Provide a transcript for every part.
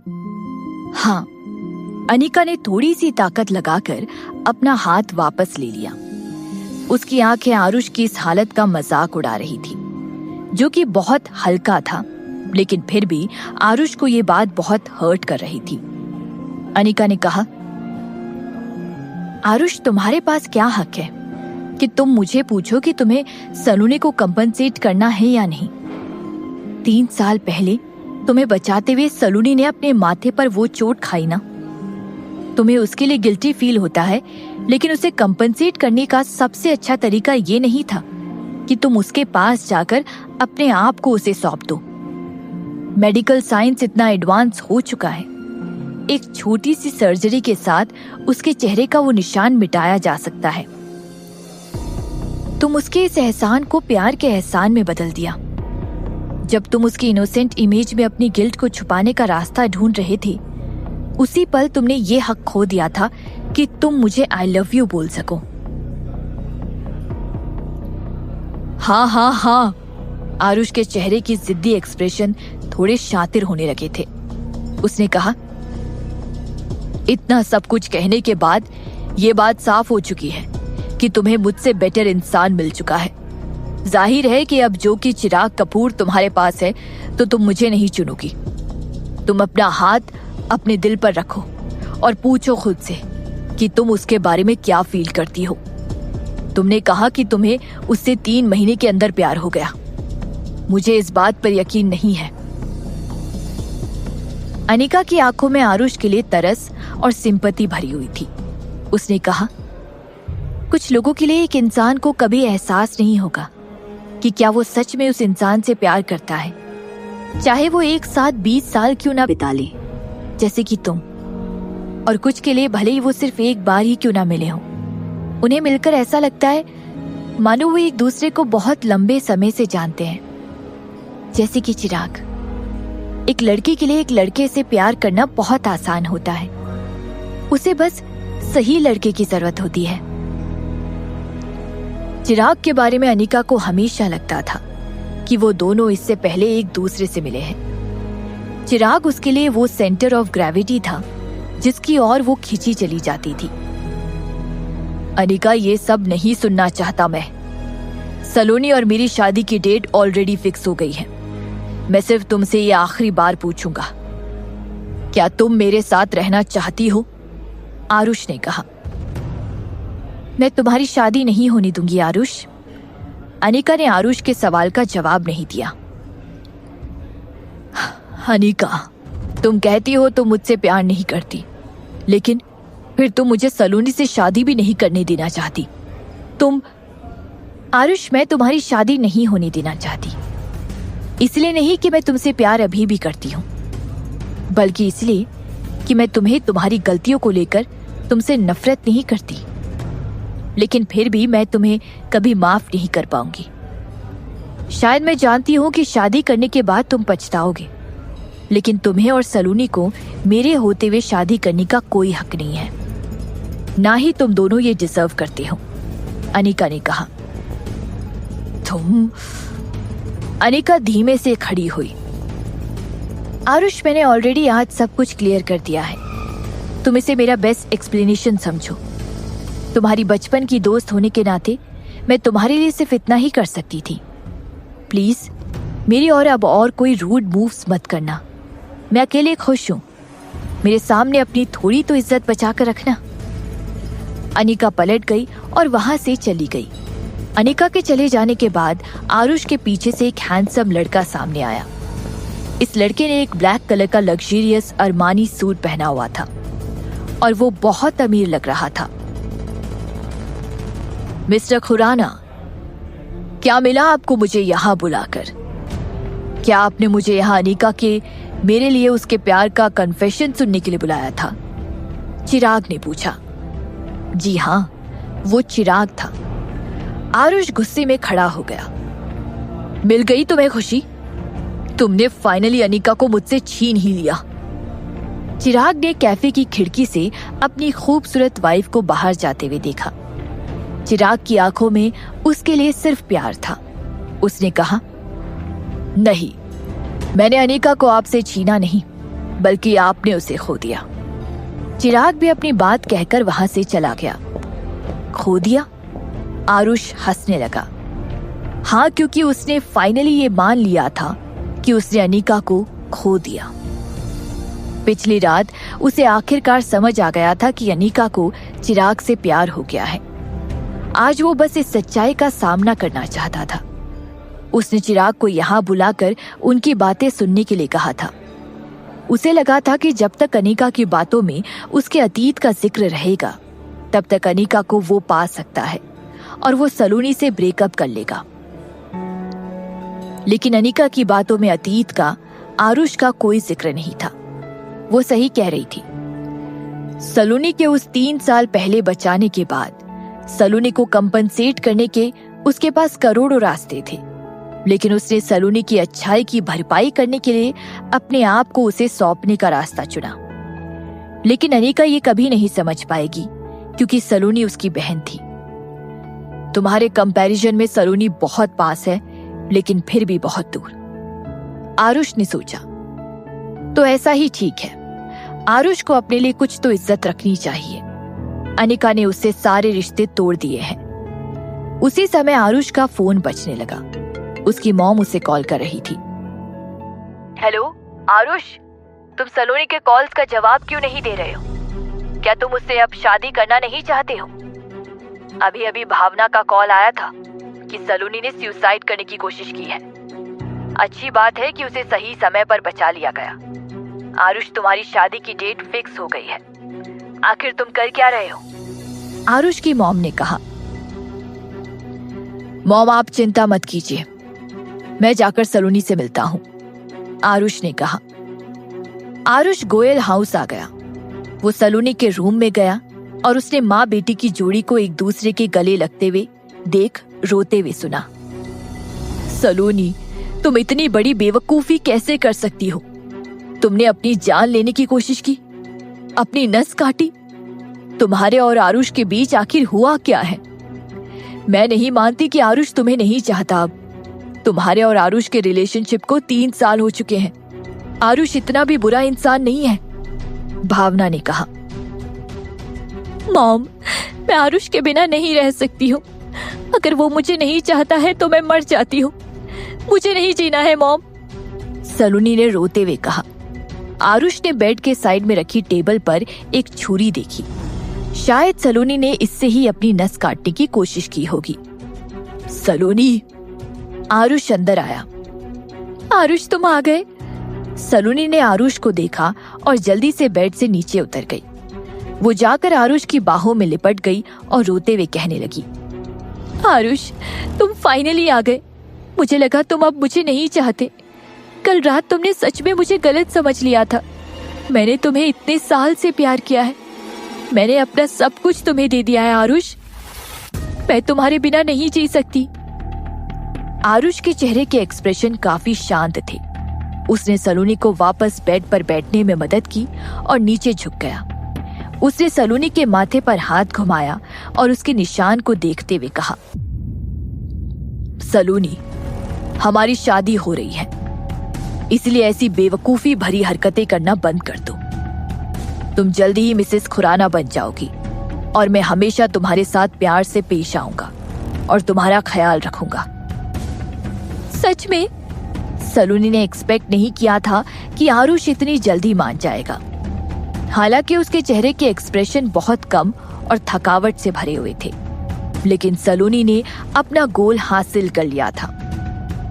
हाँ, अनिका ने थोड़ी सी ताकत लगाकर अपना हाथ वापस ले लिया। उसकी आंखें आरुष की इस हालत का मजाक उड़ा रही थी, जो कि बहुत हल्का था, लेकिन फिर भी आरुष को ये बात बहुत हर्ट कर रही थी। अनिका ने कहा, आरुष, तुम्हारे पास क्या हक है कि तुम मुझे पूछो कि तुम्हें सलोनी को कंपनसेट करना है या नहीं? 3 साल पहले तुम्हें बचाते हुए सलोनी ने अपने माथे पर वो चोट खाई ना। तुम्हें उसके लिए गिल्टी फील होता है, लेकिन उसे कंपनसेट करने का सबसे अच्छा तरीका ये नहीं था कि तुम उसके पास जाकर अपने आप को उसे सौंप दो। मेडिकल साइंस इतना एडवांस हो चुका है, एक छोटी सी सर्जरी के साथ उसके चेहरे का वो निशान मिटाया जा सकता है। तुम उसके इस एहसान को प्यार के एहसान में बदल दिया। जब तुम उसकी इनोसेंट इमेज में अपनी गिल्ट को छुपाने का रास्ता ढूंढ रहे थे, उसी पल तुमने ये हक खो दिया था कि तुम मुझे आई लव यू बोल सको। हाँ हाँ हाँ, आरुष के चेहरे की जिद्दी एक्सप्रेशन थोड़े शातिर होने लगे थे। उसने कहा, इतना सब कुछ कहने के बाद ये बात साफ हो चुकी है कि तुम्हें मुझसे बेटर इंसान मिल चुका है। जाहिर है कि अब जो कि चिराग कपूर तुम्हारे पास है, तो तुम मुझे नहीं चुनोगी। तुम अपना हाथ अपने दिल पर रखो और पूछो खुद से कि तुम उसके बारे में क्या फील करती हो। तुमने कहा कि तुम्हें उससे 3 महीने के अंदर प्यार हो गया। मुझे इस बात पर यकीन नहीं है। अनिका की आंखों में आरुष के लिए तरस और सिंपैथी भरी हुई थी। उसने कहा, कुछ लोगों के लिए एक इंसान को कभी एहसास नहीं होगा कि क्या वो सच में उस इंसान से प्यार करता है, चाहे वो एक साथ 20 साल क्यों ना बिता ले, जैसे कि तुम। और कुछ के लिए भले ही वो सिर्फ एक बार ही क्यों ना मिले हो, उन्हें मिलकर ऐसा लगता है मानो वो एक दूसरे को बहुत लंबे समय से जानते हैं। जैसे कि चिराग, एक लड़की के लिए एक लड़के से प्यार करना बहुत आसान होता है। उसे बस सही लड़के की जरूरत होती है। चिराग के बारे में अनिका को हमेशा लगता था कि वो दोनों इससे पहले एक दूसरे से मिले हैं। चिराग उसके लिए वो सेंटर ऑफ ग्रेविटी था जिसकी ओर वो खींची चली जाती थी। अनिका, ये सब नहीं सुनना चाहता मैं। सलोनी और मेरी शादी की डेट ऑलरेडी फिक्स हो गई है। मैं सिर्फ तुमसे ये आखिरी बार पूछूंगा, क्या तुम मेरे साथ रहना चाहती हो? आरुष ने कहा। मैं तुम्हारी शादी नहीं होने दूंगी आरुष। अनिका ने आरुष के सवाल का जवाब नहीं दिया। अनिका, तुम कहती हो तुम मुझसे प्यार नहीं करती, लेकिन फिर तुम मुझे सलोनी से शादी भी नहीं करने देना चाहती। आरुष, मैं तुम्हारी शादी नहीं होने देना चाहती। इसलिए नहीं कि मैं तुमसे प्यार अभी भी करती हूँ, बल्कि इसलिए कि मैं तुम्हें तुम्हारी गलतियों को लेकर तुमसे नफरत नहीं करती। लेकिन फिर भी मैं तुम्हें कभी माफ नहीं कर पाऊंगी। शायद मैं जानती हूँ कि शादी करने के बाद तुम पछताओगे, लेकिन तुम्हें और सलोनी को मेरे होते हुए शादी करने का कोई हक नहीं है। ना ही तुम दोनों ये डिजर्व करते हो। अनिका ने कहा। अनिका धीमे से खड़ी हुई। आरुष, मैंने ऑलरेडी आज सब कुछ क्लियर कर दिया है। तुम इसे मेरा बेस्ट एक्सप्लेनेशन समझो। तुम्हारी बचपन की दोस्त होने के नाते मैं तुम्हारे लिए सिर्फ इतना ही कर सकती थी। प्लीज मेरी और अब और कोई रूड मूव्स मत करना। मैं अकेले खुश हूं। मेरे सामने अपनी थोड़ी तो इज्जत बचा कर रखना। अनिका पलट गई और वहां से चली गई। अनिका के चले जाने के बाद आरुष के पीछे से एक हैंडसम लड़का सामने आया। इस लड़के ने एक ब्लैक कलर का लग्जरियस अरमानी सूट पहना हुआ था और वो बहुत अमीर लग रहा था। मिस्टर खुराना, क्या मिला आपको मुझे यहाँ बुलाकर? क्या आपने मुझे यहाँ अनिका के मेरे लिए उसके प्यार का कन्फेशन सुनने के लिए बुलाया था? चिराग ने पूछा। जी हाँ, वो चिराग था। आरुष गुस्से में खड़ा हो गया। मिल गई तुम्हें खुशी? तुमने फाइनली अनिका को मुझसे छीन ही लिया। चिराग ने कैफे की खिड़की से अपनी खूबसूरत वाइफ को बाहर जाते हुए देखा। चिराग की आंखों में उसके लिए सिर्फ प्यार था। उसने कहा, नहीं, मैंने अनिका को आपसे छीना नहीं। बल्कि आपने उसे खो दिया। चिराग भी अपनी बात कहकर वहां से चला गया। खो दिया? आरुष हंसने लगा। हाँ, क्योंकि उसने फाइनली ये मान लिया था कि उसने अनिका को खो दिया। पिछली रात उसे आखिरकार समझ आ गया था कि अनिका को चिराग से प्यार हो गया है। आज वो बस इस सच्चाई का सामना करना चाहता था। उसने चिराग को यहाँ बुलाकर उनकी बातें सुनने के लिए कहा था। उसे लगा था कि जब तक अनिका की बातों में उसके अतीत का जिक्र रहेगा, तब तक अनिका को वो पा सकता है और वो सलोनी से ब्रेकअप कर लेगा। लेकिन अनिका की बातों में अतीत का, आरुष का कोई जिक्र नहीं था। वो सही कह रही थी। सलोनी के उस 3 साल पहले बचाने के बाद सलोनी को कंपनसेट करने के उसके पास करोड़ों रास्ते थे, लेकिन उसने सलोनी की अच्छाई की भरपाई करने के लिए अपने आप को उसे सौंपने का रास्ता चुना। लेकिन अनिका ये कभी नहीं समझ पाएगी, क्योंकि सलोनी उसकी बहन थी। तुम्हारे कंपैरिजन में सलोनी बहुत पास है, लेकिन फिर भी बहुत दूर, आरुष ने सोचा। तो ऐसा ही ठीक है। आरुष को अपने लिए कुछ तो इज्जत रखनी चाहिए। अनिका ने उससे सारे रिश्ते तोड़ दिए हैं। उसी समय आरुष का फोन बजने लगा। उसकी मॉम उसे कॉल कर रही थी। हेलो आरुष, तुम सलोनी के कॉल्स का जवाब क्यों नहीं दे रहे हो? क्या तुम उससे अब शादी करना नहीं चाहते हो? अभी अभी भावना का कॉल आया था कि सलोनी ने सुसाइड करने की कोशिश की है। अच्छी बात है कि उसे सही समय पर बचा लिया गया। आरुष, तुम्हारी शादी की डेट फिक्स हो गई है। आखिर तुम कर क्या रहे हो? आरुष की मॉम ने कहा। मॉम, आप चिंता मत कीजिए, मैं जाकर सलोनी से मिलता हूं, आरुष ने कहा। आरुष गोयल हाउस आ गया। वो सलोनी के रूम में गया और उसने माँ बेटी की जोड़ी को एक दूसरे के गले लगते हुए देख रोते हुए सुना। सलोनी, तुम इतनी बड़ी बेवकूफी कैसे कर सकती हो? तुमने अपनी जान लेने की कोशिश की, अपनी नस काटी। तुम्हारे और आरुष के बीच आखिर हुआ क्या है? मैं नहीं मानती कि आरुष तुम्हें नहीं चाहता। अब तुम्हारे और आरुष के रिलेशनशिप को 3 साल हो चुके हैं। आरुष इतना भी बुरा इंसान नहीं है, भावना ने कहा। मॉम, मैं आरुष के बिना नहीं रह सकती हूँ। अगर वो मुझे नहीं चाहता है तो मैं मर जाती हूँ। मुझे नहीं जीना है मॉम, सलोनी ने रोते हुए कहा। आरुष ने बेड के साइड में रखी टेबल पर एक छुरी देखी। शायद सलोनी ने इससे ही अपनी नस काटने की कोशिश की होगी। सलोनी, आरुष अंदर आया। आरुष, तुम आ गए? सलोनी ने आरुष को देखा और जल्दी से बेड से नीचे उतर गई। वो जाकर आरुष की बाहों में लिपट गई और रोते हुए कहने लगी, आरुष, तुम फाइनली आ गए। मुझे लगा तुम अब मुझे नहीं चाहते। कल रात तुमने सच में मुझे गलत समझ लिया था। मैंने तुम्हें इतने साल से प्यार किया है। मैंने अपना सब कुछ तुम्हें दे दिया है आरुष। मैं तुम्हारे बिना नहीं जी सकती। आरुष के चेहरे के एक्सप्रेशन काफी शांत थे। उसने सलोनी को वापस बेड पर बैठने में मदद की और नीचे झुक गया। उसने सलोनी के माथे पर हाथ घुमाया और उसके निशान को देखते हुए कहा, सलोनी, हमारी शादी हो रही है, इसलिए ऐसी बेवकूफी भरी हरकतें करना बंद कर दो। तुम जल्दी ही मिसेस खुराना बन जाओगी और मैं हमेशा तुम्हारे साथ प्यार से पेश आऊंगा और तुम्हारा ख्याल रखूंगा। सच में? सलोनी ने एक्सपेक्ट नहीं किया था कि आरुष इतनी जल्दी मान जाएगा। हालांकि उसके चेहरे के एक्सप्रेशन बहुत कम और थकावट से भरे हुए थे, लेकिन सलोनी ने अपना गोल हासिल कर लिया था।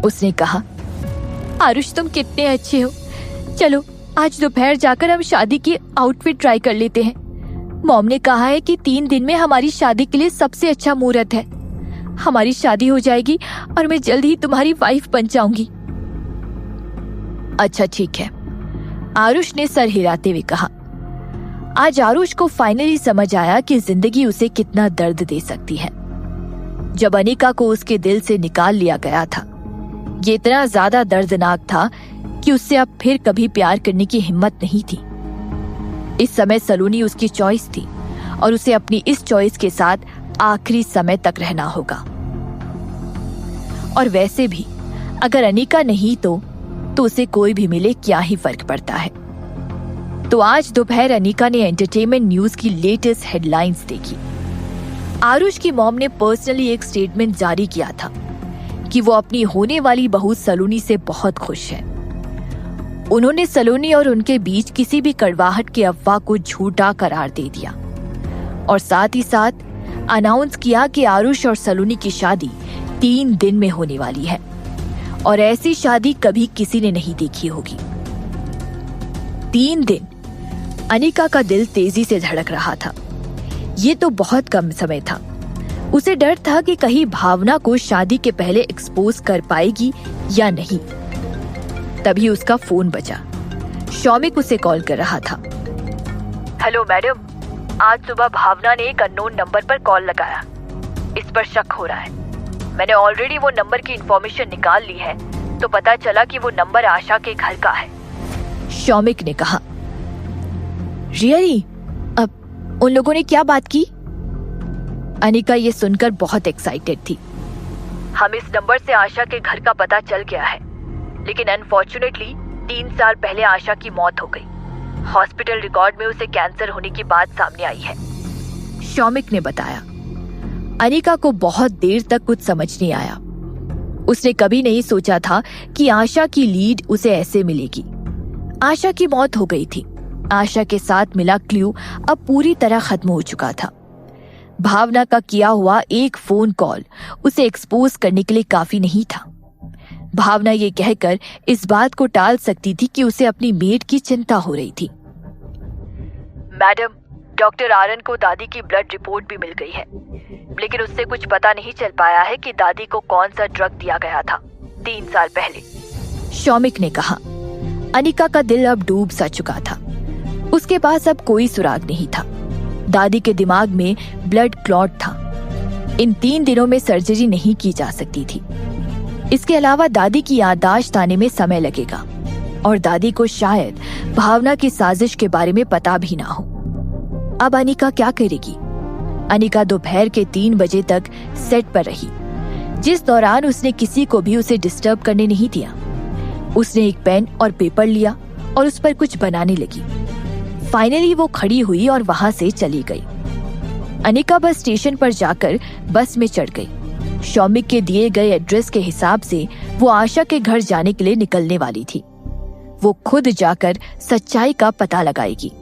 उसने कहा, आरुष, तुम कितने अच्छे हो। चलो आज दोपहर जाकर हम शादी की आउटफिट ट्राई कर लेते हैं। मॉम ने कहा है कि 3 दिन में हमारी शादी के लिए सबसे अच्छा मुहूर्त है। हमारी शादी हो जाएगी और मैं जल्द ही तुम्हारी वाइफ बन जाऊंगी। अच्छा ठीक है, आरुष ने सर हिलाते हुए कहा। आज आरुष को फाइनली समझ आया कि जिंदगी उसे कितना दर्द दे सकती है। जब अनिका को उसके दिल से निकाल लिया गया था, ये इतना ज्यादा दर्दनाक था कि उससे अब फिर कभी प्यार करने की हिम्मत नहीं थी। इस समय सलोनी उसकी चॉइस थी और उसे अपनी इस चॉइस के साथ आखिरी समय तक रहना होगा। और वैसे भी अगर अनिका नहीं तो उसे कोई भी मिले क्या ही फर्क पड़ता है। तो आज दोपहर अनिका ने एंटरटेनमेंट न्यूज की लेटेस्ट हेडलाइंस देखी। आरुष की मॉम ने पर्सनली एक स्टेटमेंट जारी किया था कि वो अपनी होने वाली बहू सलोनी से बहुत खुश है। उन्होंने सलोनी और उनके बीच किसी भी कड़वाहट की अफवाह को झूठा करार दे दिया और साथ ही साथ अनाउंस किया कि आरुष और सलोनी की शादी 3 दिन में होने वाली है और ऐसी शादी कभी किसी ने नहीं देखी होगी। 3 दिन। अनिका का दिल तेजी से धड़क रहा था। ये तो बहुत कम समय था। उसे डर था कि कहीं भावना को शादी के पहले एक्सपोज कर पाएगी या नहीं। तभी उसका फोन बजा। शौमिक उसे कॉल कर रहा था। हेलो मैडम, आज सुबह भावना ने एक अननोन नंबर पर कॉल लगाया। इस पर शक हो रहा है। मैंने ऑलरेडी वो नंबर की इंफॉर्मेशन निकाल ली है, तो पता चला कि वो नंबर आशा के घर का है। शौमिक ने कहा। रियली? अब उन लोगों ने क्या बात की? अनिका ये सुनकर बहुत एक्साइटेड थी। हम इस नंबर से आशा के घर का पता चल गया है, लेकिन अनफॉर्चुनेटली 3 साल पहले आशा की मौत हो गई। हॉस्पिटल रिकॉर्ड में उसे कैंसर होने की बात सामने आई है, शौमिक ने बताया। अनिका को बहुत देर तक कुछ समझ नहीं आया। उसने कभी नहीं सोचा था कि आशा की लीड उसे ऐसे मिलेगी। आशा की मौत हो गई थी। आशा के साथ मिला क्लू अब पूरी तरह खत्म हो चुका था। भावना का किया हुआ एक फोन कॉल उसे एक्सपोज करने के लिए काफी नहीं था। भावना ये कहकर इस बात को टाल सकती थी कि उसे अपनी मेड की चिंता हो रही थी। मैडम, डॉक्टर आर्यन को दादी की ब्लड रिपोर्ट भी मिल गई है, लेकिन उससे कुछ पता नहीं चल पाया है कि दादी को कौन सा ड्रग दिया गया था 3 साल पहले, शौमिक ने कहा। अनिका का दिल अब डूब सा चुका था। उसके पास अब कोई सुराग नहीं था। दादी के दिमाग में ब्लड क्लॉट था। इन 3 दिनों में सर्जरी नहीं की जा सकती थी। इसके अलावा दादी की याददाश्त आने में समय लगेगा और दादी को शायद भावना की साजिश के बारे में पता भी ना हो। अब अनिका क्या करेगी? अनिका दोपहर के 3 बजे तक सेट पर रही, जिस दौरान उसने किसी को भी उसे डिस्टर्ब करने नहीं दिया। उसने एक पेन और पेपर लिया और उस पर कुछ बनाने लगी। फाइनली वो खड़ी हुई और वहां से चली गई। अनिका बस स्टेशन पर जाकर बस में चढ़ गई। शौमिक के दिए गए एड्रेस के हिसाब से वो आशा के घर जाने के लिए निकलने वाली थी। वो खुद जाकर सच्चाई का पता लगाएगी।